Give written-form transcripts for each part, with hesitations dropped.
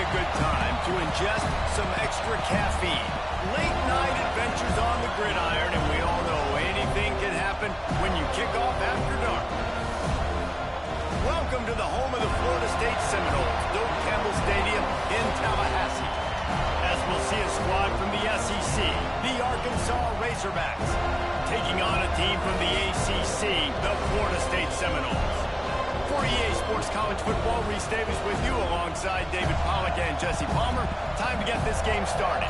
good time to ingest some extra caffeine. Late night adventures on the gridiron, and we all know anything can happen when you kick off after dark. Welcome to the home of the Florida State Seminoles, Doak Campbell Stadium in Tallahassee. As we'll see a squad from the SEC, the Arkansas Razorbacks, taking on a team from the ACC, the Florida State Seminoles. For EA Sports College Football, Reese Davis with you alongside David Pollack and Jesse Palmer. Time to get this game started.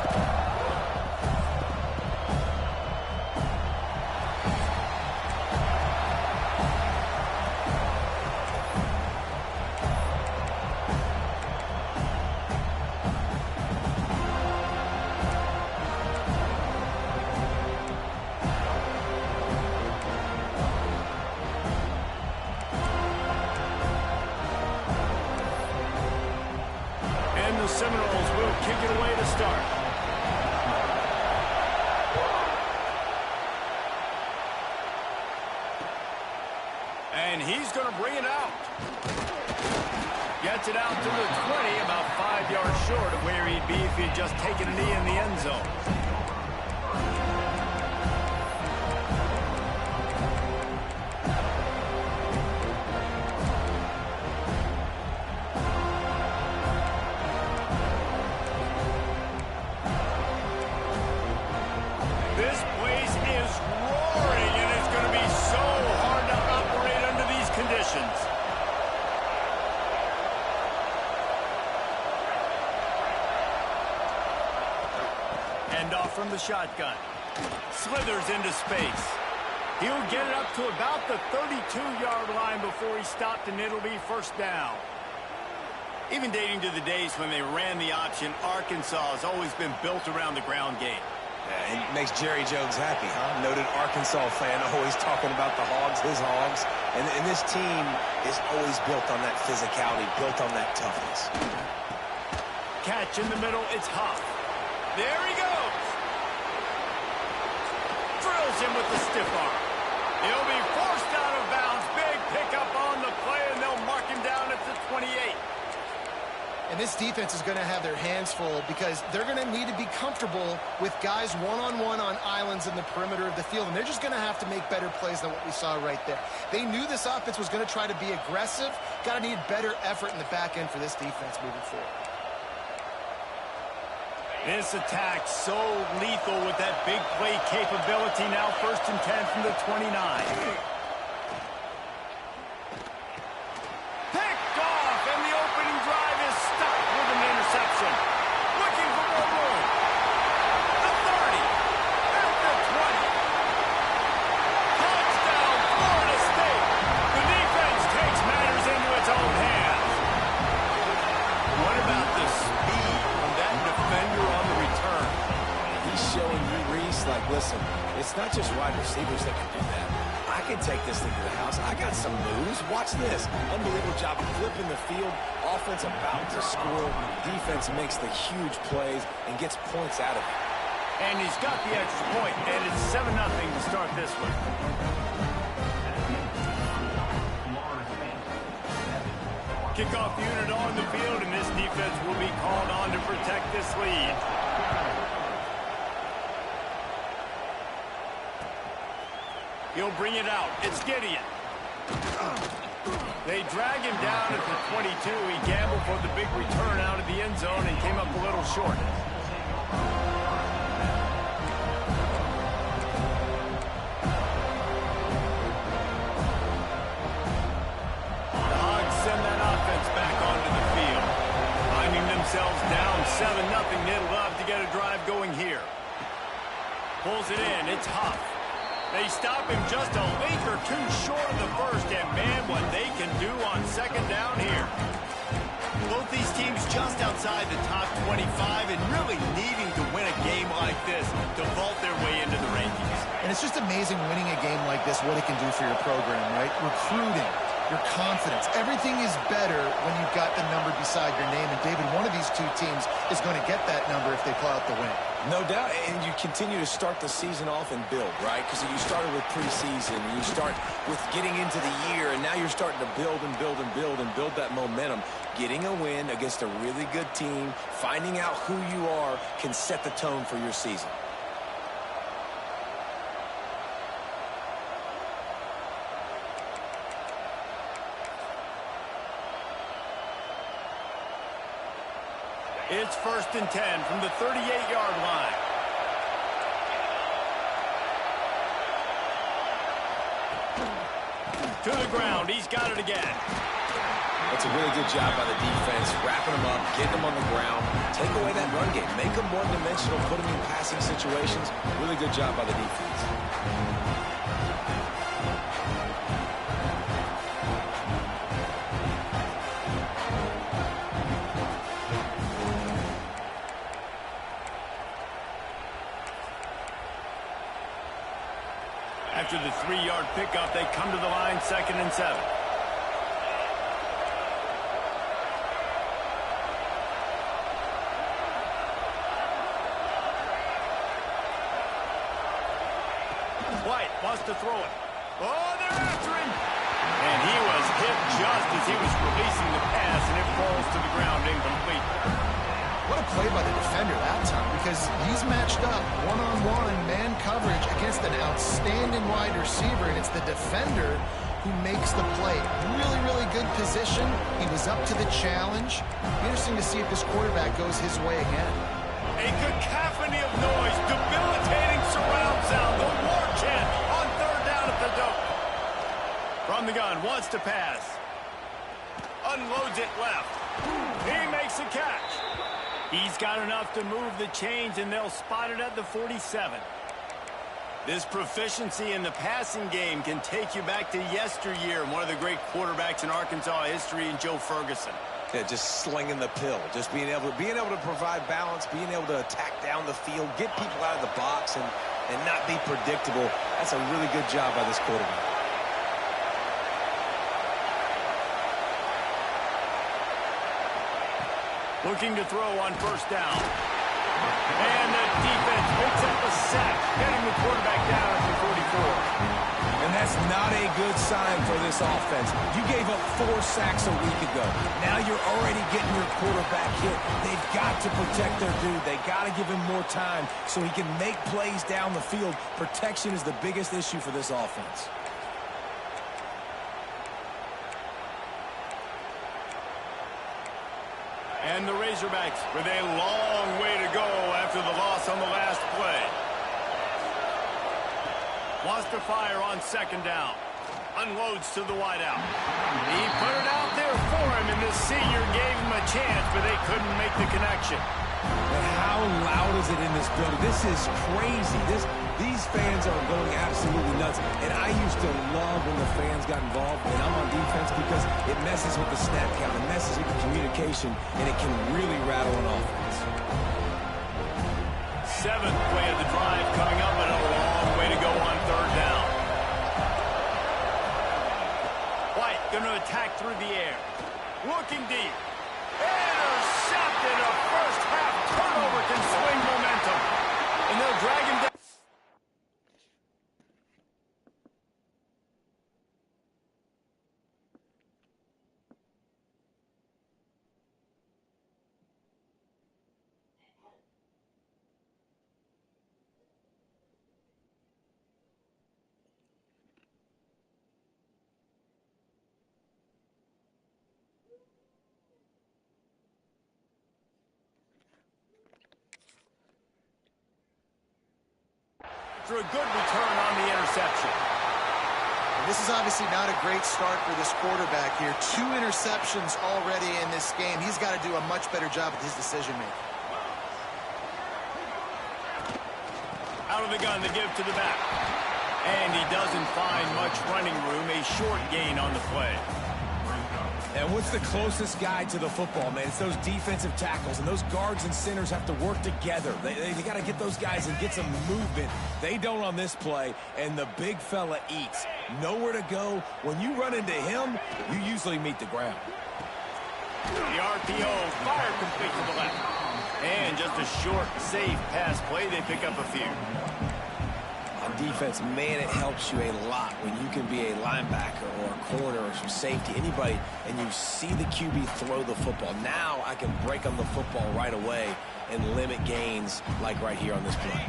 The Seminoles will kick it away to start. And he's going to bring it out. Gets it out to the 20, about 5 yards short of where he'd be if he'd just taken a knee in the end zone. This place is roaring, and it's going to be so hard to operate under these conditions. End off from the shotgun. Slithers into space. He'll get it up to about the 32-yard line before he stopped, and it'll be first down. Even dating to the days when they ran the option, Arkansas has always been built around the ground game. Yeah, it makes Jerry Jones happy, huh? Noted Arkansas fan, always talking about the Hogs, his Hogs. And this team is always built on that physicality, built on that toughness. Catch in the middle, it's Huff. There he goes. Drills him with the stiff arm. He'll be forced out of bounds. Big pickup on the play, and they'll mark him down at the 28. And this defense is going to have their hands full because they're going to need to be comfortable with guys one-on-one on islands in the perimeter of the field. And they're just going to have to make better plays than what we saw right there. They knew this offense was going to try to be aggressive. Got to need better effort in the back end for this defense moving forward. This attack so lethal with that big play capability. Now 1st and 10 from the 29. Looking for more room. The 30. At the 20. Touchdown, Florida State. The defense takes matters into its own hands. What about the speed of that defender on the return? He's showing you, Reese, like, listen, it's not just wide receivers that can do that. I can take this thing to the house. I got some moves. Watch this. Unbelievable job of flipping the field. Offense about to score. Defense makes the huge plays and gets points out of it. And he's got the extra point, and it's 7-0 to start this one. Kickoff unit on the field, and this defense will be called on to protect this lead. He'll bring it out. It's Gideon. They drag him down at the 22. He gambled for the big return out of the end zone and came up a little short. The Hogs send that offense back onto the field. Finding themselves down 7-0. They'd love to get a drive going here. Pulls it in. It's Huff. They stop him just a length or two short of the first, and man, what they can do on 2nd down here. Both these teams just outside the top 25 and really needing to win a game like this to vault their way into the rankings. And it's just amazing winning a game like this, what it can do for your program, right? Recruiting, your confidence. Everything is better when you've got the number beside your name. And, David, one of these two teams is going to get that number if they pull out the win. No doubt, and you continue to start the season off and build, right? Because you started with preseason, and you start with getting into the year, and now you're starting to build and build and build and build that momentum. Getting a win against a really good team, finding out who you are, can set the tone for your season. It's 1st and 10 from the 38-yard line. To the ground. He's got it again. That's a really good job by the defense, wrapping them up, getting them on the ground, take away that run game, make them one-dimensional, put them in passing situations. Really good job by the defense. After the 3-yard pickup, they come to the line, 2nd and 7. White wants to throw it. Oh, they're after him. And he was hit just as he was releasing the pass, and it falls to the ground incomplete. What a play by the defender that time, because he's matched up one-on-one man coverage against an outstanding wide receiver, and it's the defender who makes the play. Really, really good position. He was up to the challenge. Be interesting to see if this quarterback goes his way again. A cacophony of noise, debilitating surround sound, the war chant on 3rd down at the dope. From the gun, wants to pass. Unloads it left. He makes a catch. He's got enough to move the chains, and they'll spot it at the 47. This proficiency in the passing game can take you back to yesteryear, one of the great quarterbacks in Arkansas history, in Joe Ferguson. Yeah, just slinging the pill, just being able to provide balance, being able to attack down the field, get people out of the box, and not be predictable. That's a really good job by this quarterback. Looking to throw on 1st down. And the defense picks up a sack, getting the quarterback down at the 44. And that's not a good sign for this offense. You gave up 4 sacks a week ago. Now you're already getting your quarterback hit. They've got to protect their dude. They got to give him more time so he can make plays down the field. Protection is the biggest issue for this offense. And the Razorbacks with a long way to go after the loss on the last play. Wants to fire on 2nd down. Unloads to the wideout. He put it out there for him, and the senior gave him a chance, but they couldn't make the connection. And how loud is it in this building? This is crazy. These fans are going absolutely nuts. And I used to love when the fans got involved, and I'm on defense because it messes with the snap count, it messes with the communication, and it can really rattle an offense. 7th play of the drive coming up, and a long way to go on 3rd down. White going to attack through the air. Looking deep. Intercepted. A first half turnover can swing momentum. And they'll drag him down. For a good return on the interception. And this is obviously not a great start for this quarterback here. 2 interceptions already in this game. He's got to do a much better job with his decision-making. Out of the gun to give to the back. And he doesn't find much running room. A short gain on the play. And what's the closest guy to the football, man? It's those defensive tackles, and those guards and centers have to work together. They got to get those guys and get some movement. They don't on this play, and the big fella eats. Nowhere to go. When you run into him, you usually meet the ground. The RPO, fire complete to the left. And just a short, safe pass play. They pick up a few. On defense, man, it helps you a lot when you can be a linebacker or a corner or some safety, anybody, and you see the QB throw the football. Now I can break on the football right away and limit gains like right here on this play.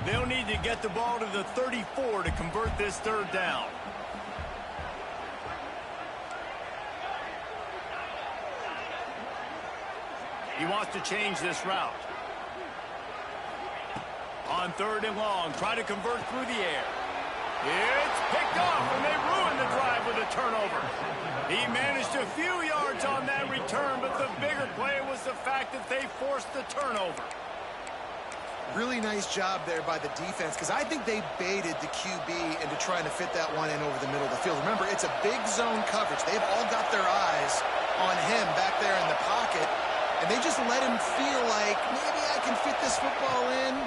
They'll need to get the ball to the 34 to convert this third down. He wants to change this route. On third and long, try to convert through the air. It's picked off, and they ruin the drive with a turnover. He managed a few yards on that return, but the bigger play was the fact that they forced the turnover. Really nice job there by the defense, because I think they baited the QB into trying to fit that one in over the middle of the field. Remember, it's a big zone coverage. They've all got their eyes on him back there in the pocket, and they just let him feel like, maybe I can fit this football in.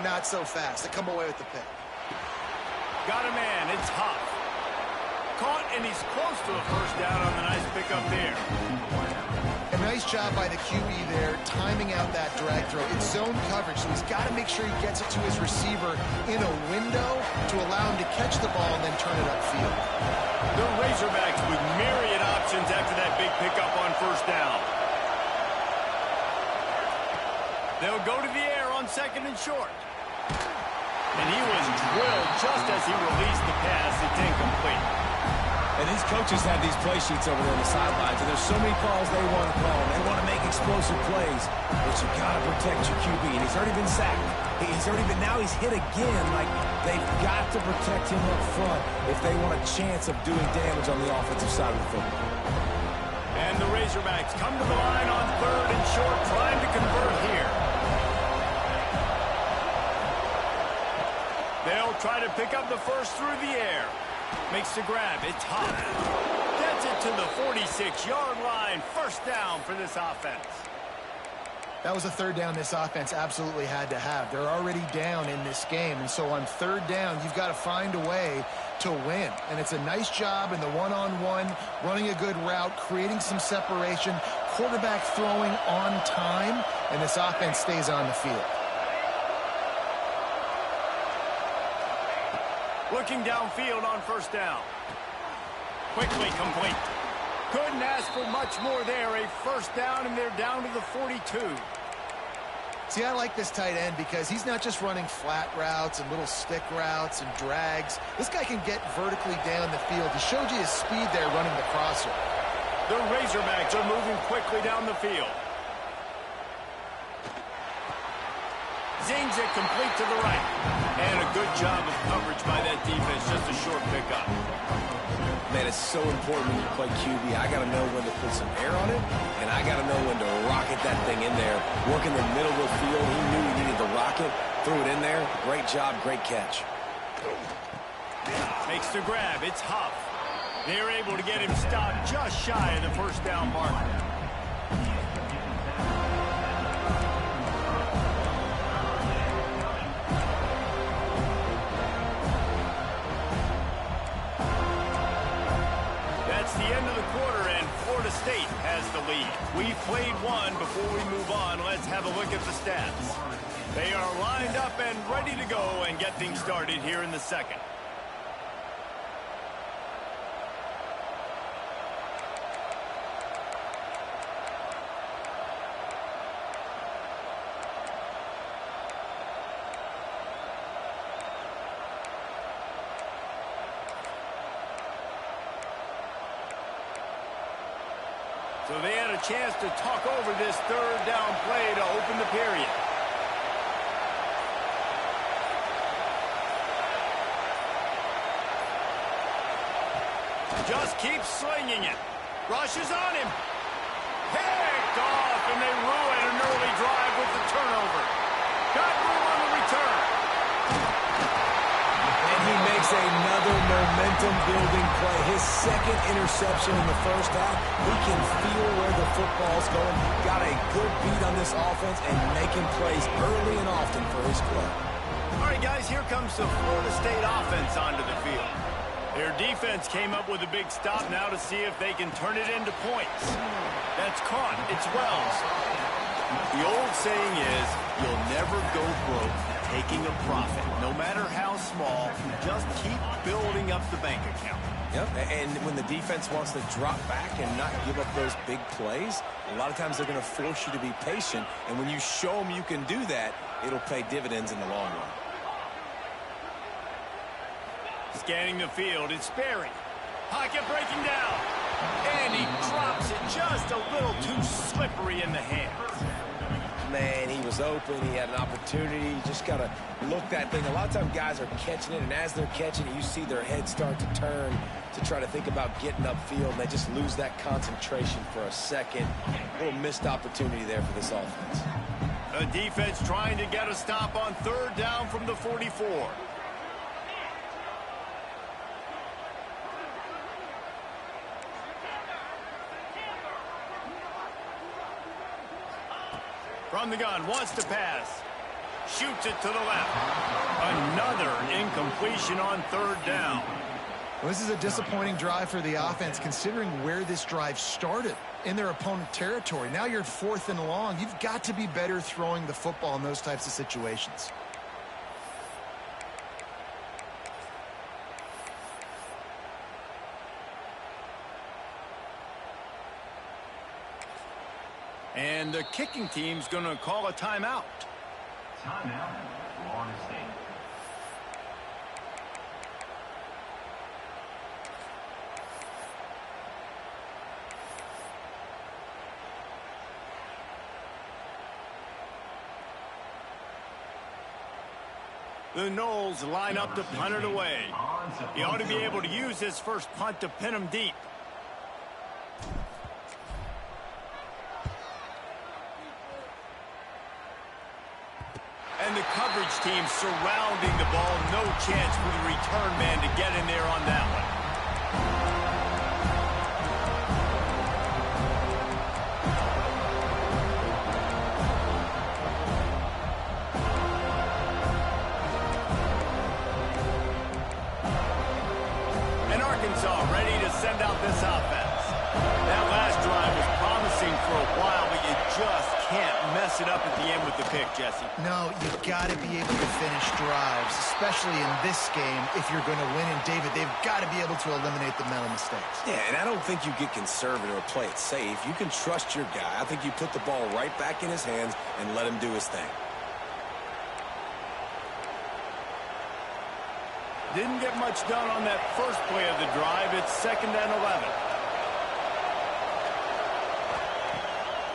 Not so fast. They come away with the pick. Got a man. It's Huff. Caught, and he's close to a first down on the nice pickup there. A nice job by the QB there, timing out that drag throw. It's zone coverage, so he's got to make sure he gets it to his receiver in a window to allow him to catch the ball and then turn it upfield. The Razorbacks with myriad options after that big pickup on first down. They'll go to the air on second and short. And he was drilled just as he released the pass. It's incomplete. And these coaches have these play sheets over there on the sidelines, and there's so many calls they want to call. They want to make explosive plays, but you got to protect your QB. And he's already been sacked. Now he's hit again. Like, they've got to protect him up front if they want a chance of doing damage on the offensive side of the football. And the Razorbacks come to the line on third and short, trying to convert here. They'll try to pick up the first through the air. Makes the grab. It's Hop. Gets it to the 46-yard line. First down for this offense. That was a third down this offense absolutely had to have. They're already down in this game, and so on third down, you've got to find a way to win. And it's a nice job in the one-on-one, running a good route, creating some separation, quarterback throwing on time, and this offense stays on the field. Looking downfield on first down. Quickly complete. Couldn't ask for much more there. A first down, and they're down to the 42. See, I like this tight end because he's not just running flat routes and little stick routes and drags. This guy can get vertically down the field. He showed you his speed there running the crosser. The Razorbacks are moving quickly down the field. Zings it complete to the right. And a good job of coverage by that defense. Just a short pickup. Man, it's so important when you play QB. I got to know when to put some air on it, and I got to know when to rocket that thing in there. Work in the middle of the field. He knew he needed the rocket. Threw it in there. Great job. Great catch. Makes the grab. It's Huff. They're able to get him stopped just shy of the first down mark. The end of the quarter, and Florida State has the lead. We've played one. Before we move on, let's have a look at the stats. They are lined up and ready to go and get things started here in the second. So they had a chance to talk over this third down play to open the period. Just keeps slinging it. Rushes on him. Picked off, and they ruin an early drive with the turnover. Got room on the return. And he makes another momentum-building play. His second interception in the first half. He can feel where the football's going. Got a good beat on this offense and making plays early and often for his club. All right, guys, here comes the Florida State offense onto the field. Their defense came up with a big stop now to see if they can turn it into points. That's caught. It's Wells. The old saying is, you'll never go broke taking a profit. No matter how small, just keep building up the bank account. Yep, and when the defense wants to drop back and not give up those big plays, a lot of times they're going to force you to be patient. And when you show them you can do that, it'll pay dividends in the long run. Scanning the field, it's Sperry. Pocket breaking down. And he drops it just a little too slippery in the hands. Man, he was open. He had an opportunity. You just got to look that thing. A lot of times guys are catching it, and as they're catching it, you see their head start to turn to try to think about getting upfield, and they just lose that concentration for a second. A little missed opportunity there for this offense. The defense trying to get a stop on third down from the 44. From the gun, wants to pass. Shoots it to the left. Another incompletion on third down. Well, this is a disappointing drive for the offense, considering where this drive started in their opponent territory. Now you're 4th and long. You've got to be better throwing the football in those types of situations. And the kicking team's going to call a timeout. Timeout, Florida State. The Knowles line up to punt it away. He ought to be able to use his first punt to pin him deep. And the coverage team surrounding the ball. No chance for the return man to get in there on that one. And Arkansas ready to send out this offense. That last drive was promising for a while, but you just can't mess it up at the end with the pick, Jesse. No, you've got to be able to finish drives, especially in this game if you're going to win. And, David, they've got to be able to eliminate the mental mistakes. Yeah, and I don't think you get conservative or play it safe. You can trust your guy. I think you put the ball right back in his hands and let him do his thing. Didn't get much done on that first play of the drive. It's 2nd and 11.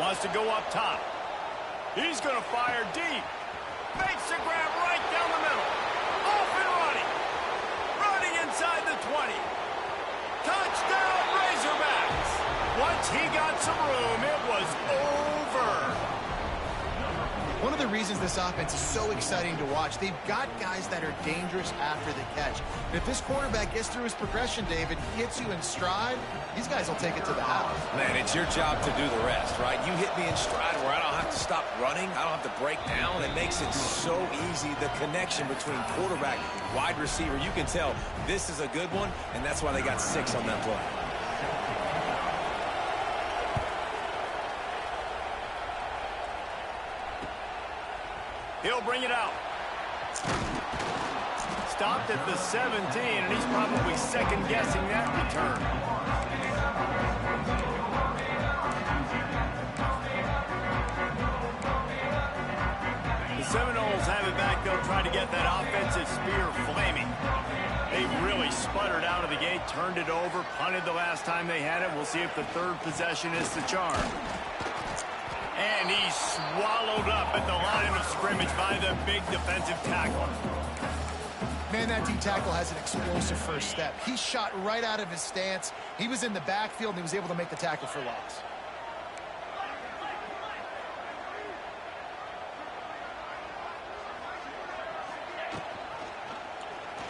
Wants to go up top. He's going to fire deep. Makes the grab right down the middle. Off and running. Running inside the 20. Touchdown, Razorbacks. Once he got some room, it was over. One of the reasons this offense is so exciting to watch, they've got guys that are dangerous after the catch. If this quarterback gets through his progression, David, hits you in stride, these guys will take it to the house. Man, it's your job to do the rest, right? You hit me in stride where I don't have to stop running. I don't have to break down. It makes it so easy. The connection between quarterback and wide receiver, you can tell this is a good one, and that's why they got 6 on that play. He'll bring it out. Stopped at the 17, and he's probably second-guessing that return. The Seminoles have it back. They'll try to get that offensive spear flaming. They really sputtered out of the gate, turned it over, punted the last time they had it. We'll see if the third possession is the charm. And he's swallowed up at the line of scrimmage by the big defensive tackle. Man, that D-tackle has an explosive first step. He shot right out of his stance. He was in the backfield, and he was able to make the tackle for loss.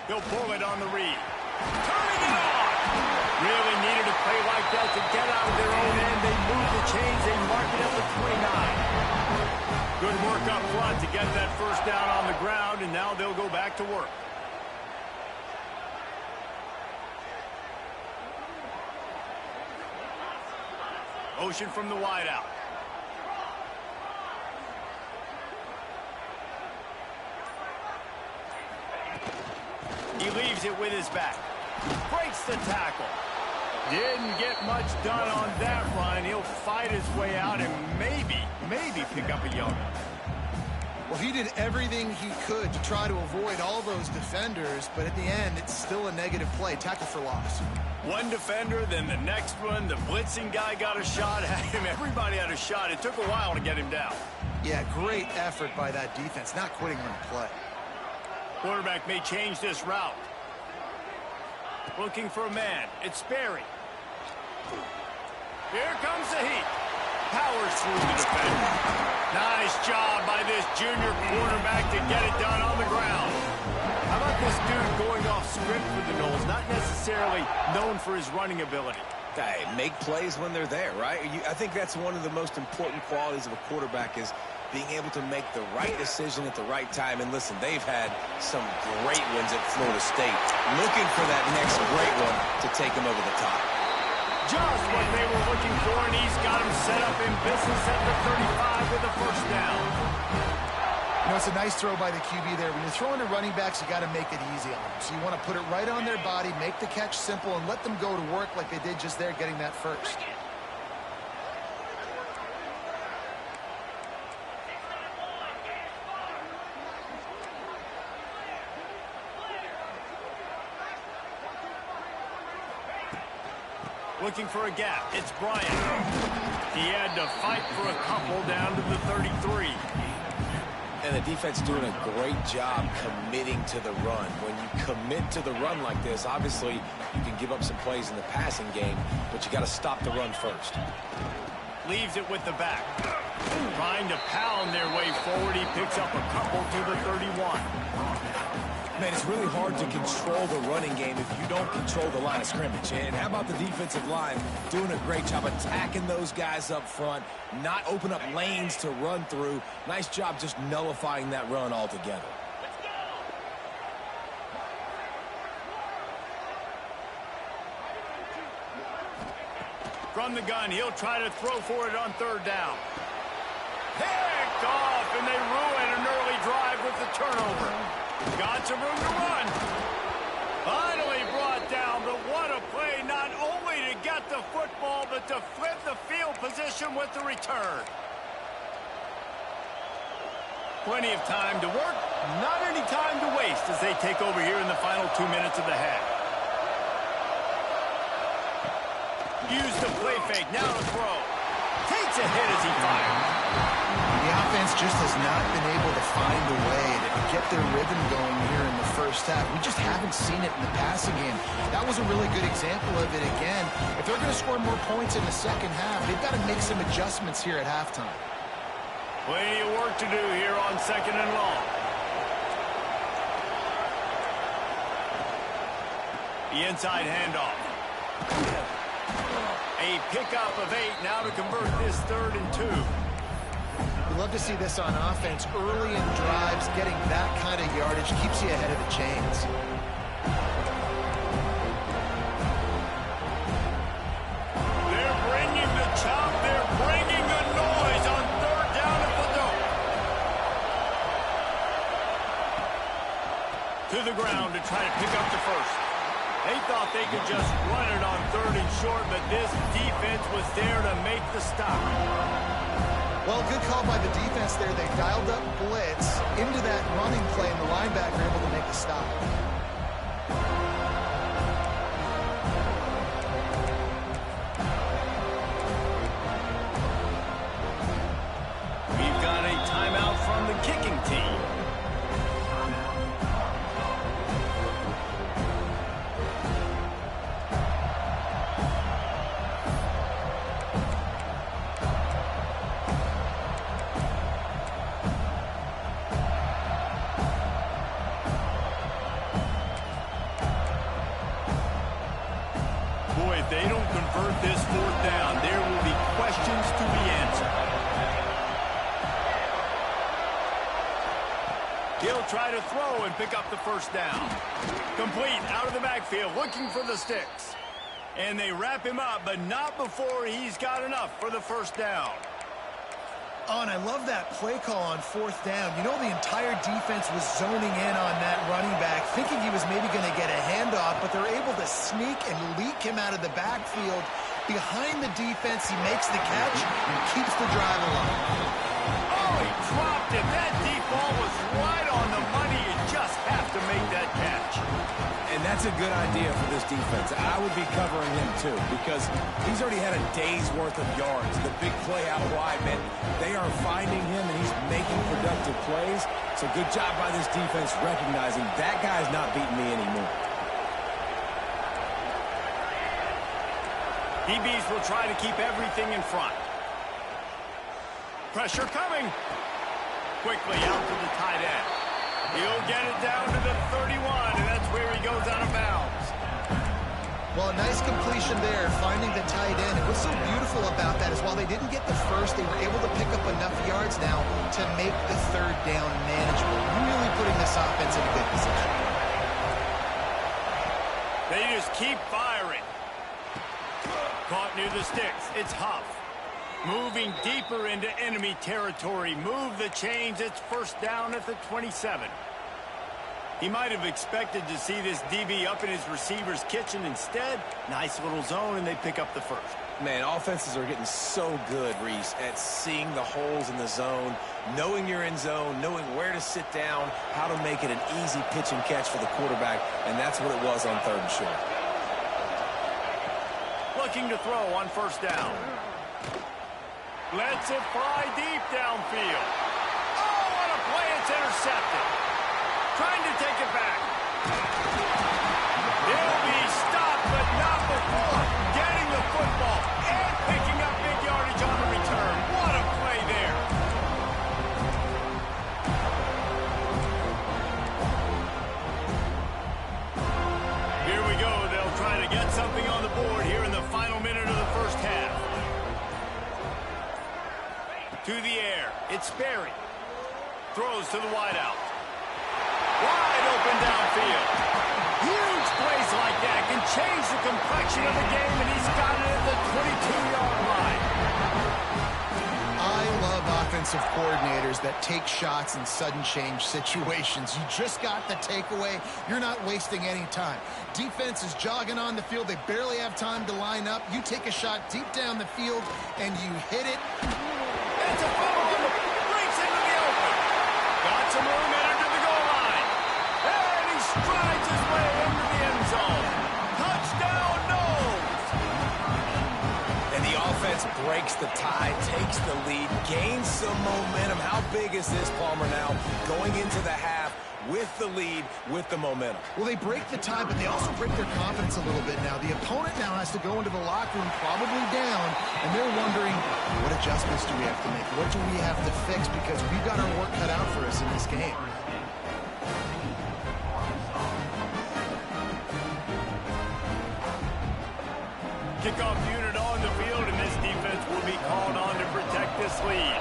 He'll pull it on the read. Turning it on. Really needed a play like that to get out of their own end. They moved the chains. They mark it up at 29. Good work up front to get that first down on the ground, and now they'll go back to work. Motion from the wideout. He leaves it with his back. Breaks the tackle. Didn't get much done on that run. He'll fight his way out and maybe pick up a yard. Well, he did everything he could to try to avoid all those defenders, but at the end, it's still a negative play. Tackle for loss. One defender, then the next one. The blitzing guy got a shot at him. Everybody had a shot. It took a while to get him down. Yeah, great effort by that defense, not quitting on the play. Quarterback may change this route. Looking for a man. It's Sperry. Here comes the heat. Powers through the defender. Nice job by this junior quarterback to get it done on the ground. How about this dude going off script for the Noles? Not necessarily known for his running ability. Hey, make plays when they're there, right? I think that's one of the most important qualities of a quarterback is being able to make the right decision at the right time. And listen, they've had some great ones at Florida State. Looking for that next great one to take them over the top. Just what they were looking for, and he's got him set up in business at the 35 with a first down. You know, it's a nice throw by the QB there. When you're throwing to running backs, you got to make it easy on them. So you want to put it right on their body, make the catch simple, and let them go to work like they did just there, getting that first. Looking for a gap. It's Bryant. He had to fight for a couple down to the 33. And the defense doing a great job committing to the run. When you commit to the run like this, obviously you can give up some plays in the passing game, but you got to stop the run first. Leaves it with the back. Trying to pound their way forward. He picks up a couple to the 31. Man, it's really hard to control the running game if you don't control the line of scrimmage. And how about the defensive line doing a great job attacking those guys up front, not open up lanes to run through. Nice job just nullifying that run altogether. From the gun, he'll try to throw for it on third down. Picked off, and they ruin an early drive with the turnover. Got some room to run. Finally brought down, but what a play, not only to get the football, but to flip the field position with the return. Plenty of time to work, not any time to waste as they take over here in the final 2 minutes of the half. Use the play fake, now to throw. Takes a hit as he fires. The offense just has not been able to find a way to get their rhythm going here in the first half. We just haven't seen it in the passing game. That was a really good example of it again. If they're going to score more points in the second half, they've got to make some adjustments here at halftime. Plenty of work to do here on second and long. The inside handoff. A pickup of 8 now to convert this 3rd and 2. We love to see this on offense. Early in drives, getting that kind of yardage keeps you ahead of the chains. They're bringing the chop. They're bringing the noise on 3rd down at the dope. To the ground to try to pick up the first. They thought they could just run it on 3rd and short, but this defense was there to make the stop. Well, good call by the defense there. They dialed up blitz into that running play, and the linebacker able to make the stop. We've got a timeout from the kicking team. this fourth down. There will be questions to be answered. He'll try to throw and pick up the first down. Complete out of the backfield, looking for the sticks. And they wrap him up, but not before he's got enough for the first down. Oh, and I love that play call on fourth down. You know, the entire defense was zoning in on that running back, thinking he was maybe going to get a handoff, but they're able to sneak and leak him out of the backfield. Behind the defense, he makes the catch and keeps the drive alive. Oh, he dropped it. That deep ball was right on the money. You just have to make that catch. And that's a good idea for this defense. I would be covering him, too, because he's already had a day's worth of yards. The big play out wide, man, they are finding him, and he's making productive plays. So good job by this defense recognizing that guy's not beating me anymore. DBs will try to keep everything in front. Pressure coming. Quickly out to the tight end. He'll get it down to the 31, and that's where he goes out of bounds. Well, a nice completion there, finding the tight end. And what's so beautiful about that is while they didn't get the first, they were able to pick up enough yards now to make the third down manageable, really putting this offense in a good position. They just keep firing. Caught near the sticks. It's Huff. Moving deeper into enemy territory. Move the chains. It's first down at the 27. He might have expected to see this DB up in his receiver's kitchen. Instead, nice little zone, and they pick up the first. Man, offenses are getting so good, Reese, at seeing the holes in the zone, knowing you're in zone, knowing where to sit down, how to make it an easy pitch and catch for the quarterback, and that's what it was on third and short. Looking to throw on first down. Lets it fly deep downfield. Oh, what a play. It's intercepted. Trying to take it back. He'll be stopped, but not before getting the football and picking up big yardage on the return. What a play there. Here we go. They'll try to get something on the board here in the final minute of the first half. To the air. It's Sperry. Throws to the wideout. Wide open downfield. Huge plays like that can change the complexion of the game, and he's got it at the 22-yard line. I love offensive coordinators that take shots in sudden change situations. You just got the takeaway. You're not wasting any time. Defense is jogging on the field. They barely have time to line up. You take a shot deep down the field, and you hit it. It's a fumble. Breaks into the open. Got some room entered to the goal line. And he strides his way into the end zone. Touchdown, Knowles. And the offense breaks the tie, takes the lead, gains some momentum. How big is this, Palmer, now going into the half with the lead, with the momentum? Well, they break the tie, but they also break their confidence a little bit now. The opponent now has to go into the locker room probably down, and they're wondering, what adjustments do we have to make? What do we have to fix? Because we've got our work cut out for us in this game. Kickoff unit on the field, and this defense will be called on to protect this lead.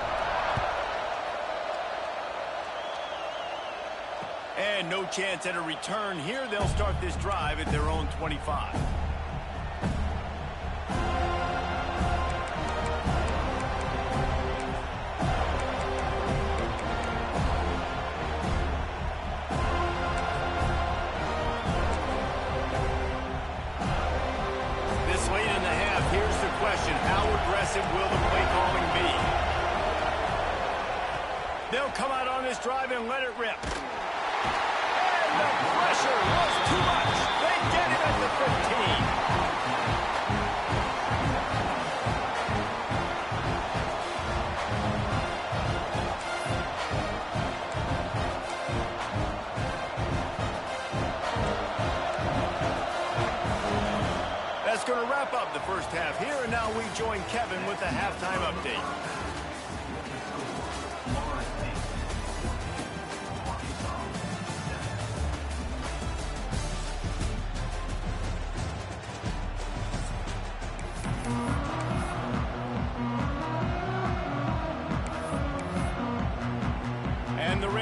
And no chance at a return here. They'll start this drive at their own 25. This late in the half, here's the question. How aggressive will the play calling be? They'll come out on this drive and let it rip. The pressure was too much. They get him at the 15. That's going to wrap up the first half here, and now we join Kevin with the halftime update.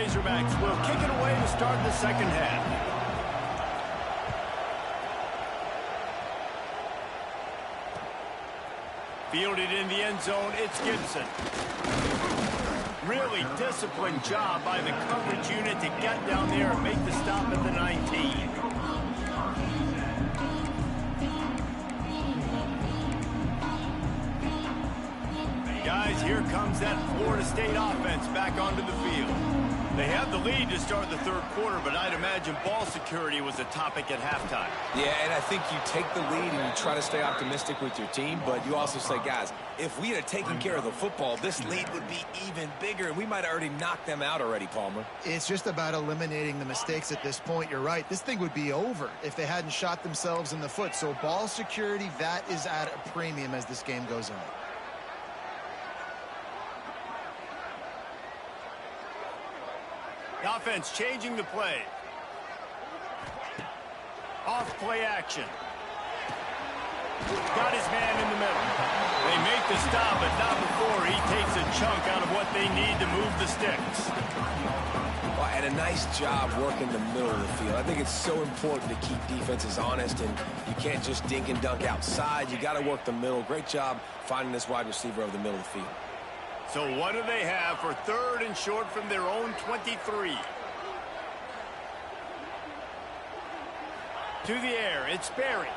Razorbacks will kick it away to start the second half. Fielded in the end zone, it's Gibson. Really disciplined job by the coverage unit to get down there and make the stop at the 19. Guys, here comes that Florida State offense back onto the field. They have the lead to start the third quarter, but I'd imagine ball security was a topic at halftime. Yeah, and I think you take the lead and you try to stay optimistic with your team, but you also say, guys, if we had taken care of the football, this lead would be even bigger, and we might have already knocked them out already, Palmer. It's just about eliminating the mistakes at this point. You're right. This thing would be over if they hadn't shot themselves in the foot. So ball security, that is at a premium as this game goes on. The offense changing the play. Off play action. Got his man in the middle. They make the stop, but not before he takes a chunk out of what they need to move the sticks. Well, and a nice job working the middle of the field. I think it's so important to keep defenses honest, and you can't just dink and dunk outside. You got to work the middle. Great job finding this wide receiver over the middle of the field. So what do they have for third and short from their own 23? To the air, it's Berry.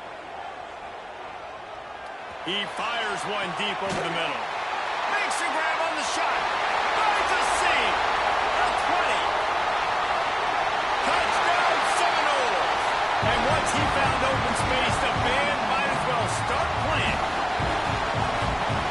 He fires one deep over the middle. Makes a grab on the shot. Finds a seam. A 20. Touchdown Seminoles. And once he found open space, the band might as well start playing.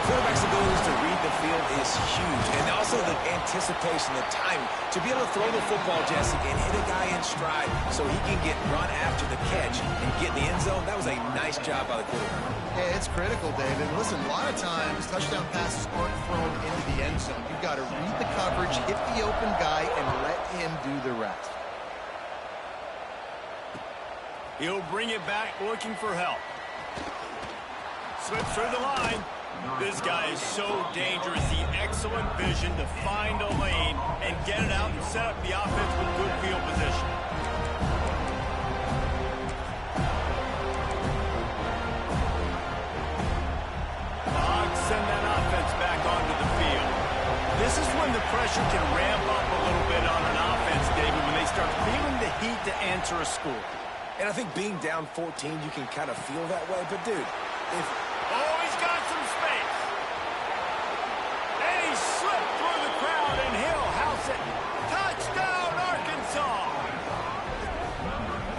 Quarterback's ability to read the field is huge, and also the anticipation, the time to be able to throw the football, Jesse, and hit a guy in stride so he can get run after the catch and get in the end zone. That was a nice job by the quarterback. Yeah, it's critical, David. Listen, a lot of times touchdown passes aren't thrown into the end zone. You've got to read the coverage, hit the open guy, and let him do the rest. He'll bring it back looking for help. Slips through the line. This guy is so dangerous. The excellent vision to find a lane and get it out and set up the offense with good field position. GHOGH send that offense back onto the field. This is when the pressure can ramp up a little bit on an offense, David, when they start feeling the heat to answer a score. And I think being down 14, you can kind of feel that way. But, dude, if... Oh, he's got some space. And he slipped through the crowd, and he'll house it. Touchdown, Arkansas.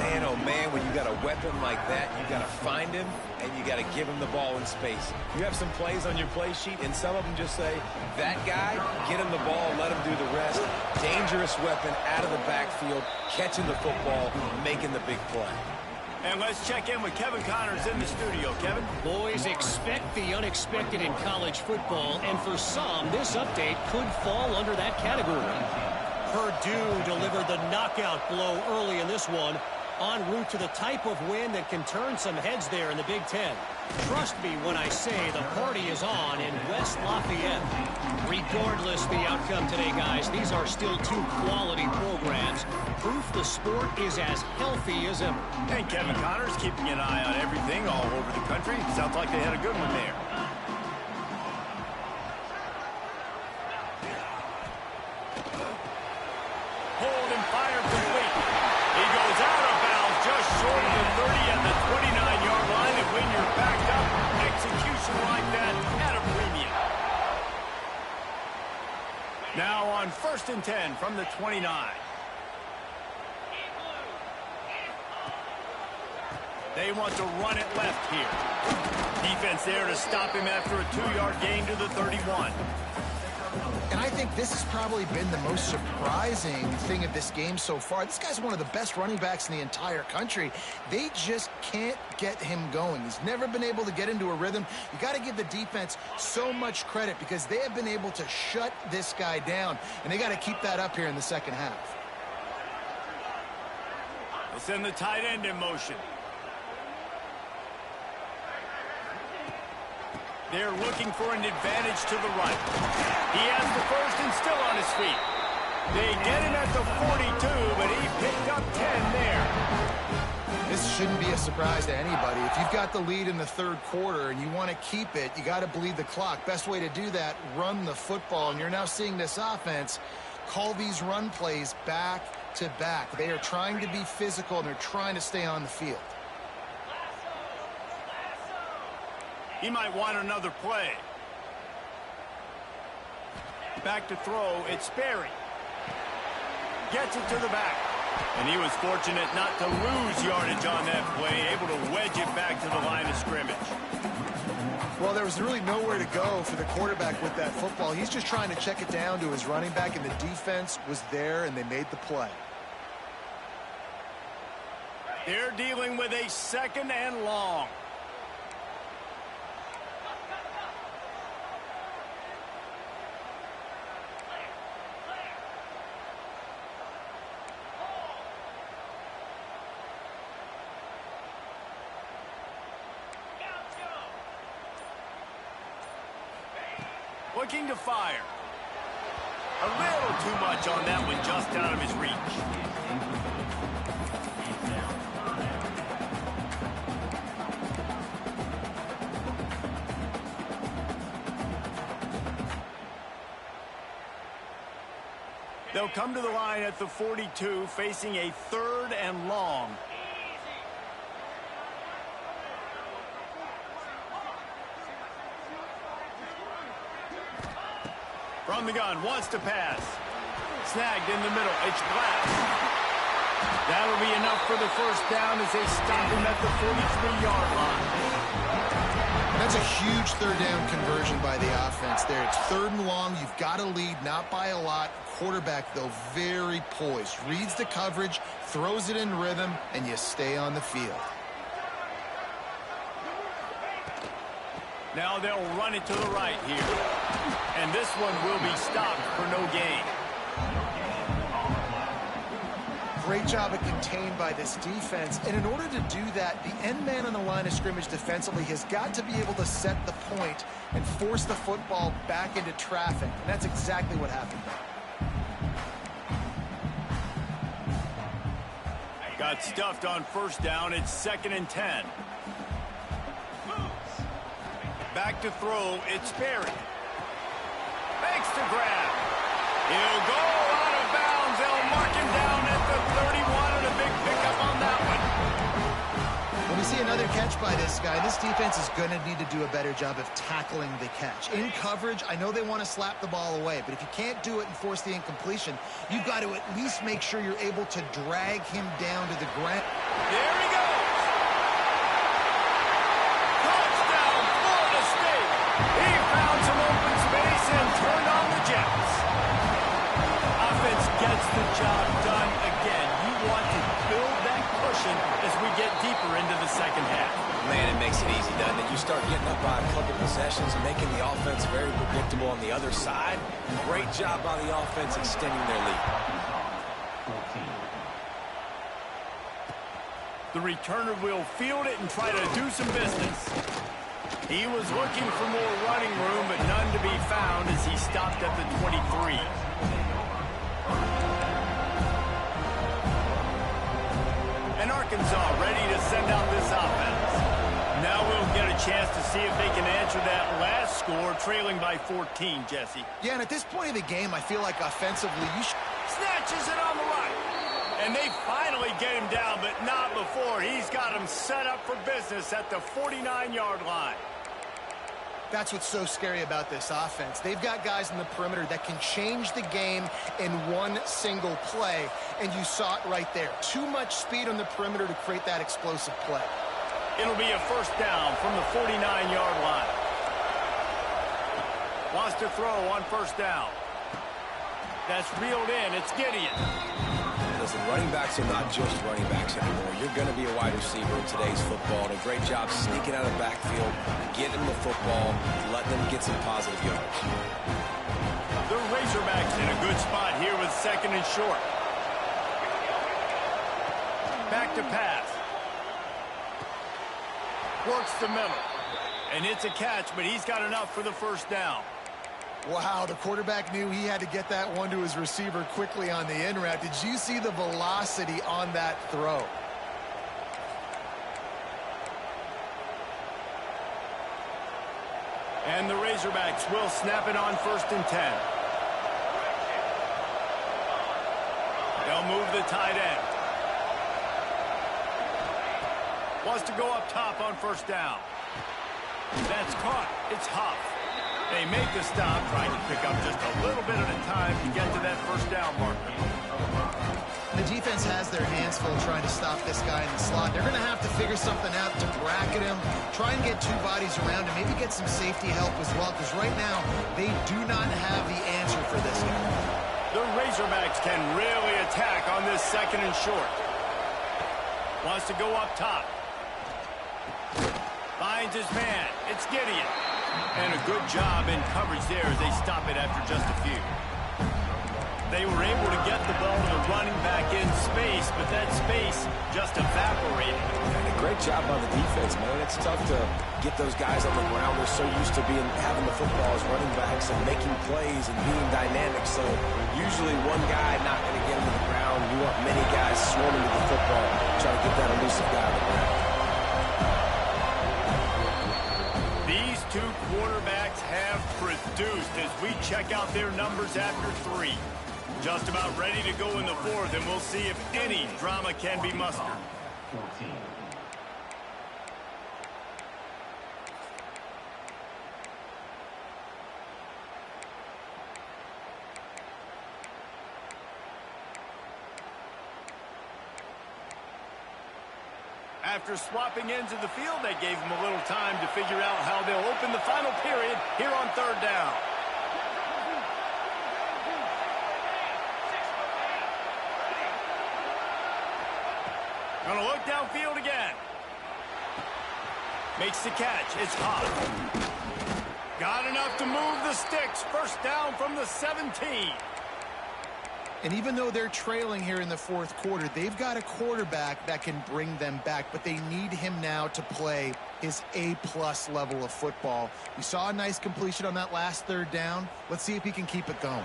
Man, oh, man, when you got a weapon like that, you got to find him, and you got to give him the ball in space. You have some plays on your play sheet, and some of them just say, that guy, get him the ball, let him do the rest. Dangerous weapon out of the backfield, catching the football, making the big play. And let's check in with Kevin Connors in the studio. Kevin? Boys, expect the unexpected in college football, and for some, this update could fall under that category. Purdue delivered the knockout blow early in this one, en route to the type of win that can turn some heads there in the Big Ten. Trust me when I say the party is on in West Lafayette. Regardless the outcome today, guys, these are still two quality programs. Proof the sport is as healthy as ever. And Kevin Connors keeping an eye on everything all over the country. Sounds like they had a good one there. Hold and fire complete. He goes out of bounds just short of the 30 at the 29-yard line. And when you're backed up, execution like that at a premium. Now on 1st and 10 from the 29. They want to run it left here. Defense there to stop him after a 2-yard gain to the 31. And I think this has probably been the most surprising thing of this game so far. This guy's one of the best running backs in the entire country. They just can't get him going. He's never been able to get into a rhythm. You got to give the defense so much credit because they have been able to shut this guy down. And they got to keep that up here in the second half. They'll send the tight end in motion. They're looking for an advantage to the right. He has the first and still on his feet. They get him at the 42, but he picked up 10 there. This shouldn't be a surprise to anybody. If you've got the lead in the third quarter and you want to keep it, you got to bleed the clock. Best way to do that, run the football. And you're now seeing this offense call these run plays back to back. They are trying to be physical, and they're trying to stay on the field. He might want another play. Back to throw, it's Sperry. Gets it to the back. And he was fortunate not to lose yardage on that play, able to wedge it back to the line of scrimmage. Well, there was really nowhere to go for the quarterback with that football. He's just trying to check it down to his running back, and the defense was there, and they made the play. They're dealing with a 2nd and long. Looking to fire. A little too much on that one, just out of his reach. They'll come to the line at the 42, facing a 3rd and long. From the gun, wants to pass. Snagged in the middle. It's Glass. That'll be enough for the first down as they stop him at the 43-yard line. That's a huge 3rd down conversion by the offense there. It's 3rd and long. You've got to lead, not by a lot. Quarterback, though, very poised. Reads the coverage, throws it in rhythm, and you stay on the field. Now they'll run it to the right here. And this one will be stopped for no gain. Great job of contained by this defense. And in order to do that, the end man on the line of scrimmage defensively has got to be able to set the point and force the football back into traffic. And that's exactly what happened there. Got stuffed on first down. It's 2nd and 10. Back to throw. It's Sperry. Makes the grab. He'll go out of bounds. They'll mark him down at the 31, and a big pickup on that one. When we see another catch by this guy, this defense is going to need to do a better job of tackling the catch. In coverage, I know they want to slap the ball away, but if you can't do it and force the incompletion, you've got to at least make sure you're able to drag him down to the ground. There he goes. Touchdown, Florida State. He found some open space and turned on the Jets. Offense gets the job done again. You want to build that cushion as we get deeper into the second half. Man, it makes it easy, doesn't it? You start getting up by a couple possessions, making the offense very predictable on the other side. Great job by the offense extending their lead. The returner will field it and try to do some business. He was looking for more running room, but none to be found as he stopped at the 23. And Arkansas ready to send out this offense. Now we'll get a chance to see if they can answer that last score, trailing by 14, Jesse. Yeah, and at this point of the game, I feel like offensively, you should... Snatches it on the right. And they finally get him down, but not before. He's got him set up for business at the 49-yard line. That's what's so scary about this offense. They've got guys in the perimeter that can change the game in one single play, and you saw it right there. Too much speed on the perimeter to create that explosive play. It'll be a first down from the 49-yard line. Wants to throw on first down. That's reeled in. It's Gideon. Listen, running backs are not just running backs anymore. You're going to be a wide receiver in today's football. And a great job sneaking out of the backfield, getting the football, letting them get some positive yards. The Razorbacks in a good spot here with 2nd and short. Back to pass. Works the middle. And it's a catch, but he's got enough for the first down. Wow, the quarterback knew he had to get that one to his receiver quickly on the in route. Did you see the velocity on that throw? And the Razorbacks will snap it on 1st and 10. They'll move the tight end. Wants to go up top on 1st down. That's caught. It's Huff. They make the stop, trying to pick up just a little bit at a time to get to that 1st down marker. The defense has their hands full trying to stop this guy in the slot. They're going to have to figure something out to bracket him, try and get 2 bodies around him, maybe get some safety help as well, because right now they do not have the answer for this guy. The Razorbacks can really attack on this 2nd and short. Wants to go up top. Finds his man. It's Gideon. And a good job in coverage there as they stop it after just a few. They were able to get the ball to the running back in space, but that space just evaporated. And a great job by the defense, man. It's tough to get those guys on the ground. They're so used to having the football as running backs and making plays and being dynamic. So usually one guy not going to get him to the ground. You want many guys swarming to the football, trying to get that elusive guy on the ground. These 2 quarterbacks have produced as we check out their numbers after 3. Just about ready to go in the 4th, and we'll see if any drama can be mustered. 14. After swapping ends of the field, they gave them a little time to figure out how they'll open the final period here on 3rd down. Gonna look downfield again. Makes the catch. It's Hot. Got enough to move the sticks. 1st down from the 17. And even though they're trailing here in the 4th quarter, they've got a quarterback that can bring them back, but they need him now to play his A-plus level of football. We saw a nice completion on that last 3rd down. Let's see if he can keep it going.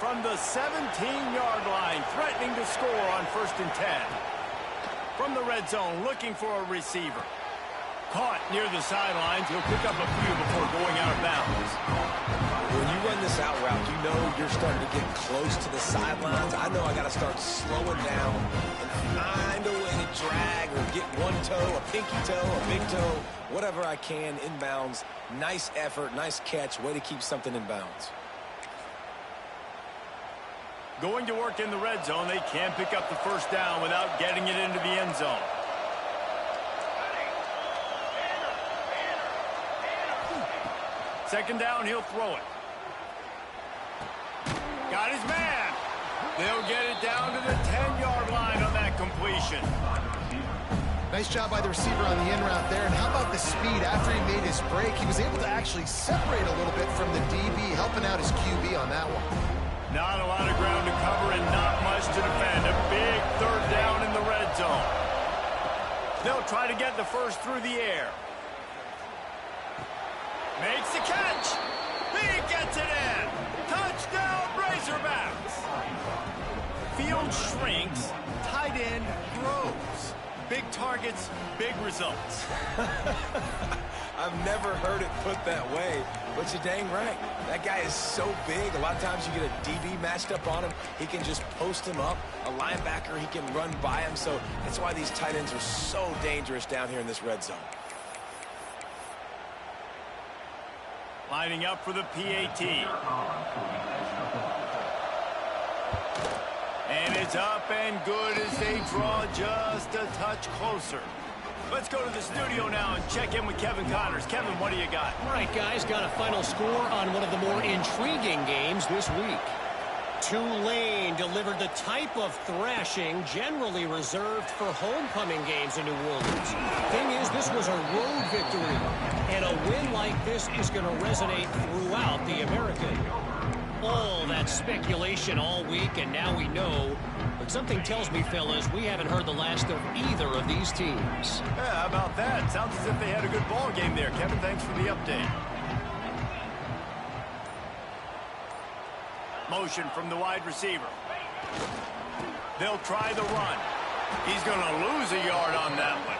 From the 17-yard line, threatening to score on 1st and 10. From the red zone, looking for a receiver. Caught near the sidelines. He'll pick up a few before going out of bounds. When you run this out route, you know you're starting to get close to the sidelines. I know I got to start slowing down and find a way to drag or get one toe, a pinky toe, a big toe, whatever I can inbounds. Nice effort, nice catch, way to keep something in bounds. Going to work in the red zone. They can pick up the 1st down without getting it into the end zone. Second down, he'll throw it. Got his man. They'll get it down to the 10-yard line on that completion. Nice job by the receiver on the in route there. And how about the speed after he made his break? He was able to actually separate a little bit from the DB, helping out his QB on that one. Not a lot of ground to cover and not much to defend. A big 3rd down in the red zone. They'll try to get the 1st through the air. Makes the catch. He gets it in. Touchdown, Razorbacks. Field shrinks. Tight end grows. Big targets, big results. I've never heard it put that way, but you're dang right. That guy is so big. A lot of times you get a DB matched up on him. He can just post him up. A linebacker, he can run by him. So that's why these tight ends are so dangerous down here in this red zone. Lining up for the PAT. And it's up and good as they draw just a touch closer. Let's go to the studio now and check in with Kevin Connors. Kevin, what do you got? All right, guys, got a final score on one of the more intriguing games this week. Tulane delivered the type of thrashing generally reserved for homecoming games in New Orleans. Thing is, this was a road victory, and a win like this is going to resonate throughout the American. All that speculation all week, and now we know. But something tells me, fellas, we haven't heard the last of either of these teams. Yeah, how about that? Sounds as if they had a good ball game there. Kevin, thanks for the update. Motion from the wide receiver. They'll try the run. He's going to lose a yard on that one.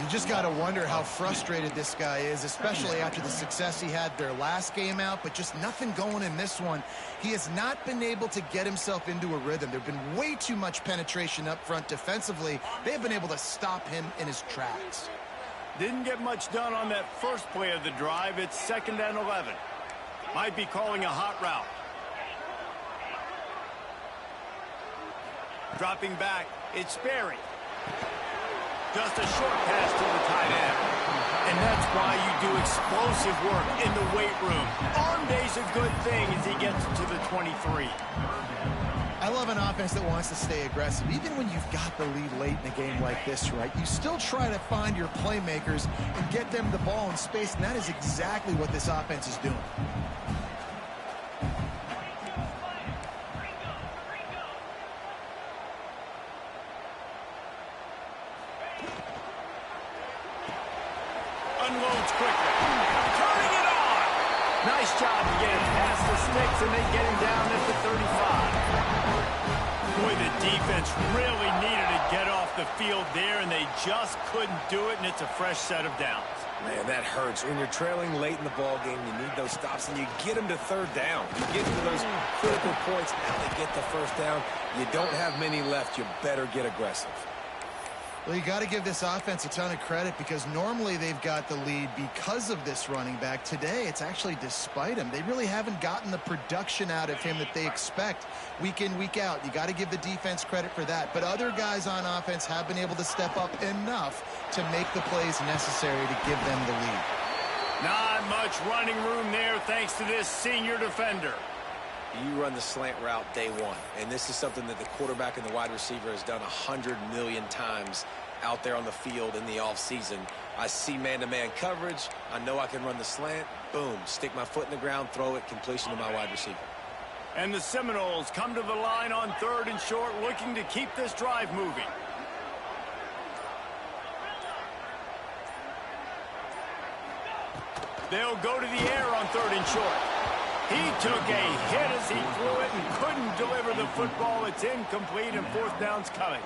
You just got to wonder how frustrated this guy is, especially after the success he had their last game out, but just nothing going in this one. He has not been able to get himself into a rhythm. There have been way too much penetration up front defensively. They've been able to stop him in his tracks. Didn't get much done on that first play of the drive. It's 2nd and 11. Might be calling a hot route. Dropping back, it's Sperry. Just a short pass to the tight end. And that's why you do explosive work in the weight room. Arm day's a good thing as he gets to the 23. I love an offense that wants to stay aggressive. Even when you've got the lead late in a game like this, right, you still try to find your playmakers and get them the ball in space, and that is exactly what this offense is doing. Unloads quickly. Turning it on. Nice job to get it past the sticks, and they get him down at the 35. Boy, the defense really needed to get off the field there, and they just couldn't do it, and it's a fresh set of downs. Man, that hurts. When you're trailing late in the ball game, you need those stops, and you get them to 3rd down. You get to those critical points, now they get the 1st down. You don't have many left. You better get aggressive. Well, you got to give this offense a ton of credit because normally they've got the lead because of this running back. Today, it's actually despite him. They really haven't gotten the production out of him that they expect week in, week out. You got to give the defense credit for that. But other guys on offense have been able to step up enough to make the plays necessary to give them the lead. Not much running room there thanks to this senior defender. You run the slant route day one, and this is something that the quarterback and the wide receiver has done 100 million times out there on the field in the offseason. I see man-to-man coverage. I know I can run the slant. Boom, stick my foot in the ground, throw it, completion to my wide receiver. And the Seminoles come to the line on 3rd and short, looking to keep this drive moving. They'll go to the air on 3rd and short. He took a hit as he threw it and couldn't deliver the football. It's incomplete, and 4th down's coming.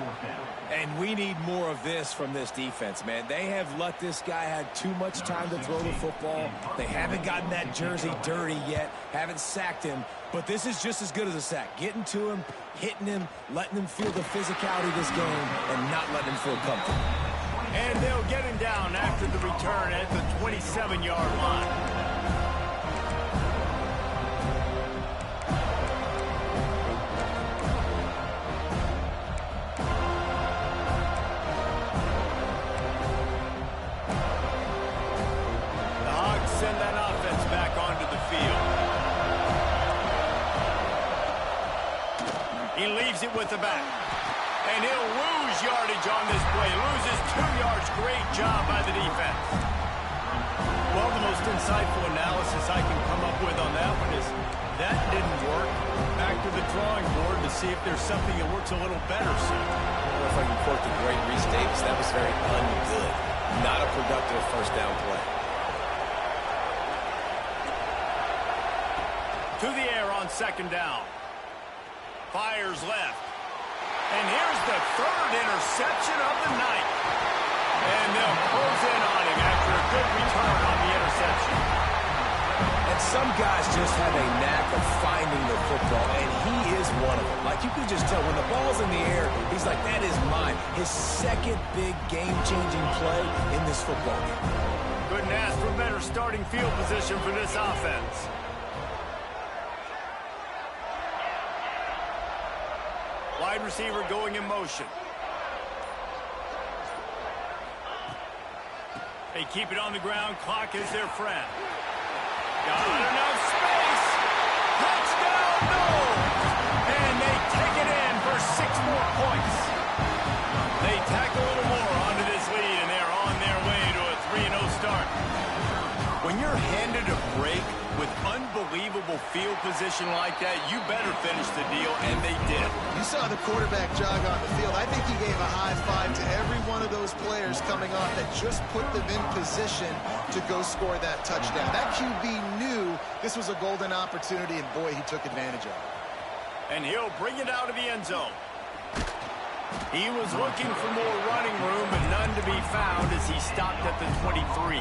And we need more of this from this defense, man. They have let this guy have too much time to throw the football. They haven't gotten that jersey dirty yet, haven't sacked him. But this is just as good as a sack. Getting to him, hitting him, letting him feel the physicality of this game, and not letting him feel comfortable. And they'll get him down after the return at the 27-yard line. Send that offense back onto the field. He leaves it with the back. And he'll lose yardage on this play. Loses 2 yards. Great job by the defense. Well, the most insightful analysis I can come up with on that one is that didn't work. Back to the drawing board to see if there's something that works a little better soon. I don't know if I can quote the great Reese Davis. That was very ungood. Not a productive 1st down play. To the air on 2nd down. Fires left. And here's the 3rd interception of the night. And they'll close in on him after a good return on the interception. And some guys just have a knack of finding the football, and he is one of them. Like, you can just tell when the ball's in the air, he's like, that is mine. His 2nd big game-changing play in this football game. Couldn't ask for better starting field position for this offense. Wide receiver going in motion. They keep it on the ground. Clock is their friend. Got enough space. Touchdown, no! And they take it in for 6 more points. They tack a little more onto this lead, and they're on their way to a 3-0 start. When you're handed a break with unbelievable field position like that, you better finish the deal, and they did. You saw the quarterback jog on the field. I think he gave a high five to everyone one of those players coming off that just put them in position to go score that touchdown. That QB knew this was a golden opportunity, and boy, he took advantage of it. And he'll bring it out of the end zone. He was looking for more running room, but none to be found as he stopped at the 23.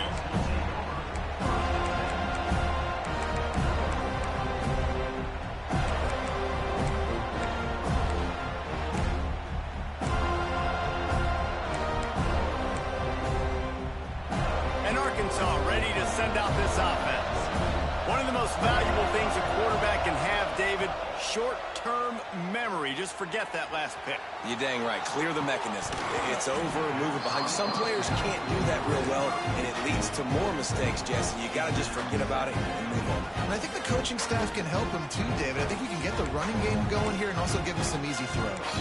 And Arkansas ready to send out this offense. One of the most valuable things a quarterback can have, David, short-term memory. Just forget that last pick. You're dang right. Clear the mechanism. It's over, move it behind you. Some players can't do that real well, and it leads to more mistakes, Jesse. You got to just forget about it and move on. And I think the coaching staff can help him too, David. I think you can get the running game going here and also give him some easy throws.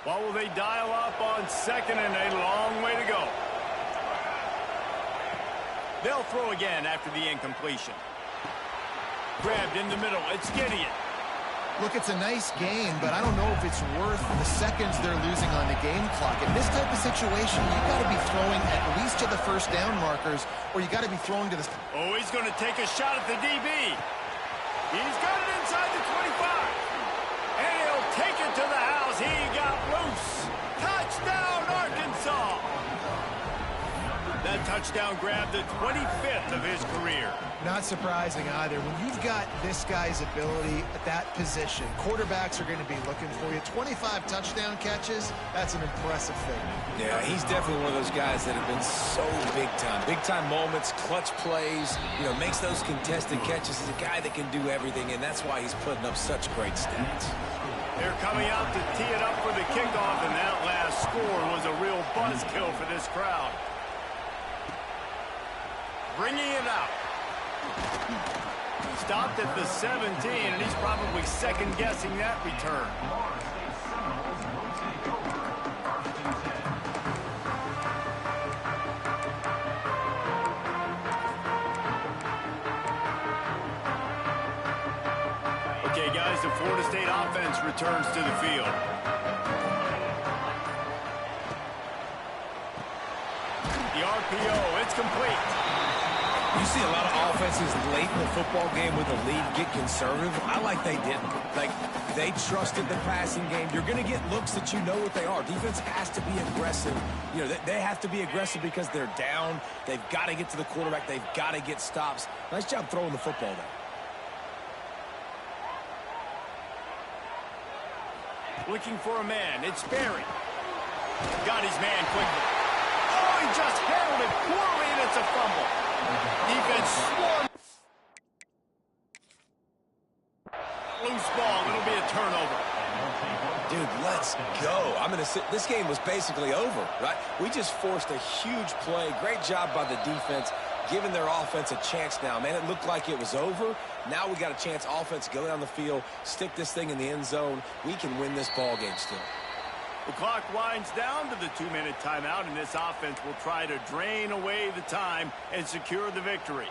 What will they dial up on second and a long way to go? They'll throw again after the incompletion. Grabbed in the middle. It's Gideon. Look, it's a nice game, but I don't know if it's worth the seconds they're losing on the game clock. In this type of situation, you got to be throwing at least to the first down markers, or you got to be throwing to the... Oh, he's going to take a shot at the DB. He's got it inside the 25. And he'll take it to the house. He got loose. Touchdown, Arkansas. That touchdown grabbed the 25th of his career. Not surprising either. When you've got this guy's ability at that position, quarterbacks are going to be looking for you. 25 touchdown catches, that's an impressive thing. Yeah, he's definitely one of those guys that have been so big time. Big time moments, clutch plays, makes those contested catches. He's a guy that can do everything, and that's why he's putting up such great stats. They're coming out to tee it up for the kickoff, and that last score was a real buzzkill for this crowd. Bringing it out. Stopped at the 17, and he's probably second-guessing that return. Okay, guys, the Florida State offense returns to the field. The RPO, it's complete. You see a lot of offenses late in the football game with a lead get conservative. I like they didn't. Like, they trusted the passing game. You're going to get looks that you know what they are. Defense has to be aggressive. They have to be aggressive because they're down. They've got to get to the quarterback. They've got to get stops. Nice job throwing the football there. Looking for a man. It's Barry. Got his man quickly. Oh, he just handled it poorly, and it's a fumble. Defense swarmed. Loose ball. It'll be a turnover. Dude, let's go. I'm going to sit. This game was basically over, right? We just forced a huge play. Great job by the defense, giving their offense a chance now. Man, it looked like it was over. Now we got a chance. Offense, go down the field, stick this thing in the end zone. We can win this ball game still. The clock winds down to the 2-minute timeout, and this offense will try to drain away the time and secure the victory.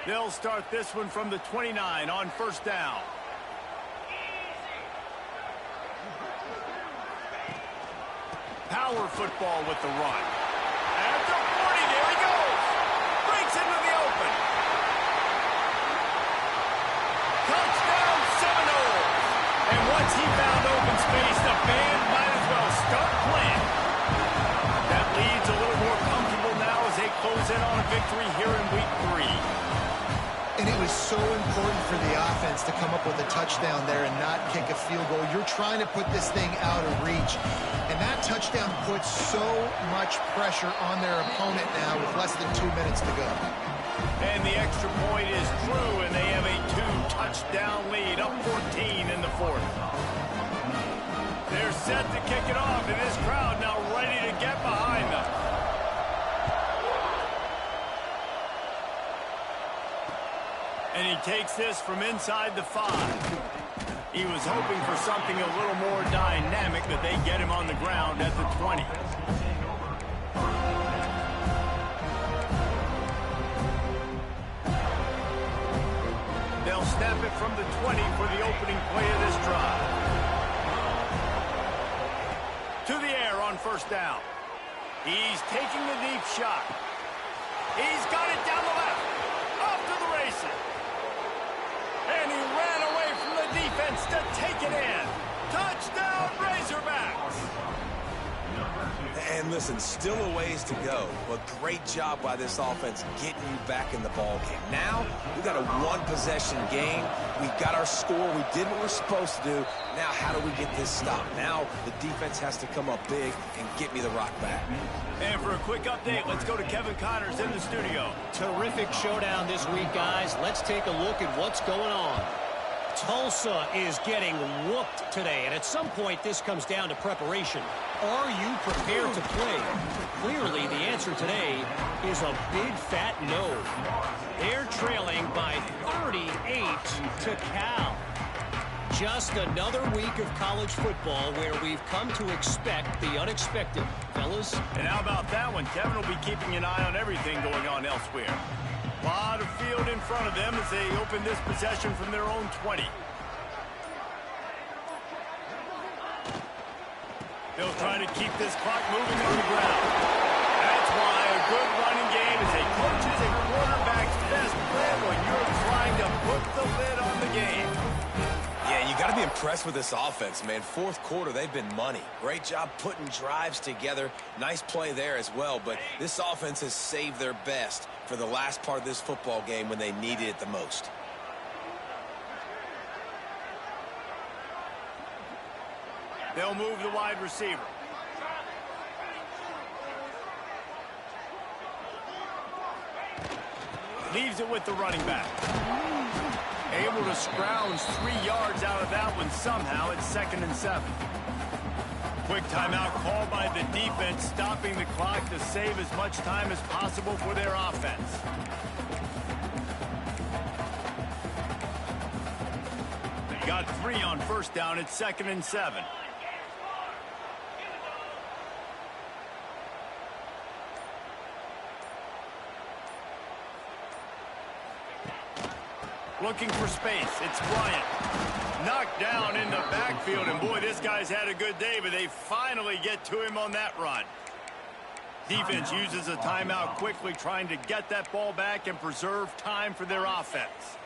They'll start this one from the 29 on first down. Power football with the run. At the 40, there he goes. Breaks into the open. Touchdown, 7-0. And once he found open space, the band might as well start playing. That lead's a little more comfortable now as they close in on a victory here in week 3. And it was so important for the offense to come up with a touchdown there and not kick a field goal. You're trying to put this thing out of reach. And that touchdown puts so much pressure on their opponent now with less than 2 minutes to go. And the extra point is true, and they have a 2-touchdown lead, up 14 in the 4th. They're set to kick it off, and this crowd now ready to get behind them. And he takes this from inside the 5. He was hoping for something a little more dynamic, but they get him on the ground at the 20. They'll snap it from the 20 for the opening play of this drive. To the air on first down. He's taking a deep shot. He's got it down the left. Off to the races. And he ran away from the defense to take it in. Touchdown, Razorbacks. And listen, still a ways to go, but great job by this offense getting you back in the ball game. Now, we got a one-possession game. We got our score. We did what we're supposed to do. Now, how do we get this stopped? Now, the defense has to come up big and get me the rock back. And for a quick update, let's go to Kevin Connors in the studio. Terrific showdown this week, guys. Let's take a look at what's going on. Tulsa is getting whooped today, and at some point this comes down to preparation. Are you prepared to play? Clearly, the answer today is a big fat no. They're trailing by 38 to Cal. Just another week of college football where we've come to expect the unexpected. Fellas? And how about that one? Kevin will be keeping an eye on everything going on elsewhere. A lot of field in front of them as they open this possession from their own 20. They'll try to keep this clock moving on the ground. That's why a good running game is a coach's and quarterback's best friend when you're trying to put the lid on the game. Yeah, you got to be impressed with this offense, man. Fourth quarter, they've been money. Great job putting drives together. Nice play there as well, but this offense has saved their best for the last part of this football game when they needed it the most. They'll move the wide receiver. Leaves it with the running back. Able to scrounge 3 yards out of that one somehow. It's 2nd and 7. Quick timeout called by the defense, stopping the clock to save as much time as possible for their offense. Got 3 on first down. It's 2nd and 7. Looking for space. It's Bryant. Knocked down in the backfield, and boy, this guy's had a good day, but they finally get to him on that run. Defense uses a timeout quickly, trying to get that ball back and preserve time for their offense.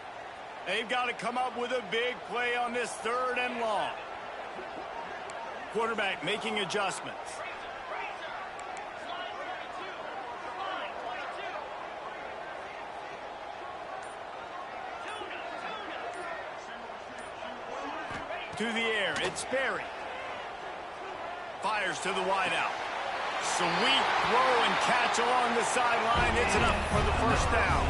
They've got to come up with a big play on this 3rd and long. Quarterback making adjustments. To the air, it's Sperry. Fires to the wideout. Sweet throw and catch along the sideline. It's enough for the first down.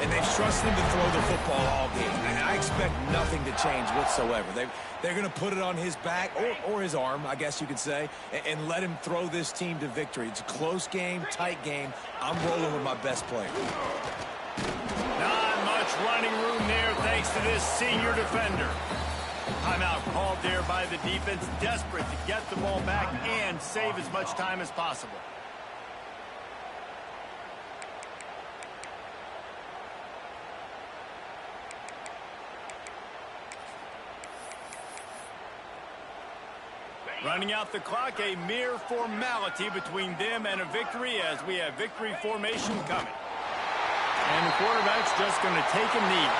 And they've trusted him to throw the football all game. And I expect nothing to change whatsoever. They're going to put it on his back, or his arm, I guess you could say, and let him throw this team to victory. It's a close game, tight game. I'm rolling with my best player. Not much running room there thanks to this senior defender. Timeout called there by the defense, desperate to get the ball back and save as much time as possible. Running out the clock, a mere formality between them and a victory as we have victory formation coming. And the quarterback's just going to take a knee.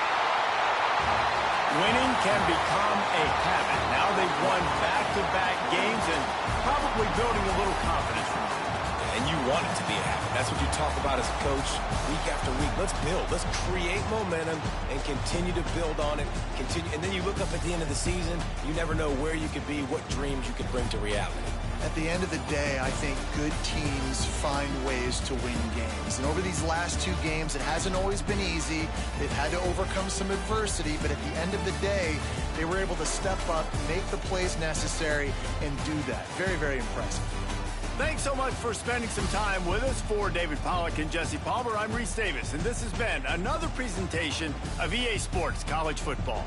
Winning can become a habit. Now they've won back-to-back games and probably building a little confidence from it. And you want it to be a habit. That's what you talk about as a coach week after week. Let's build. Let's create momentum and continue to build on it. And then you look up at the end of the season, you never know where you could be, what dreams you could bring to reality. At the end of the day, I think good teams find ways to win games. And over these last 2 games, it hasn't always been easy. They've had to overcome some adversity, but at the end of the day, they were able to step up, make the plays necessary, and do that. Very, very impressive. Thanks so much for spending some time with us. For David Pollack and Jesse Palmer, I'm Reese Davis, and this has been another presentation of EA Sports College Football.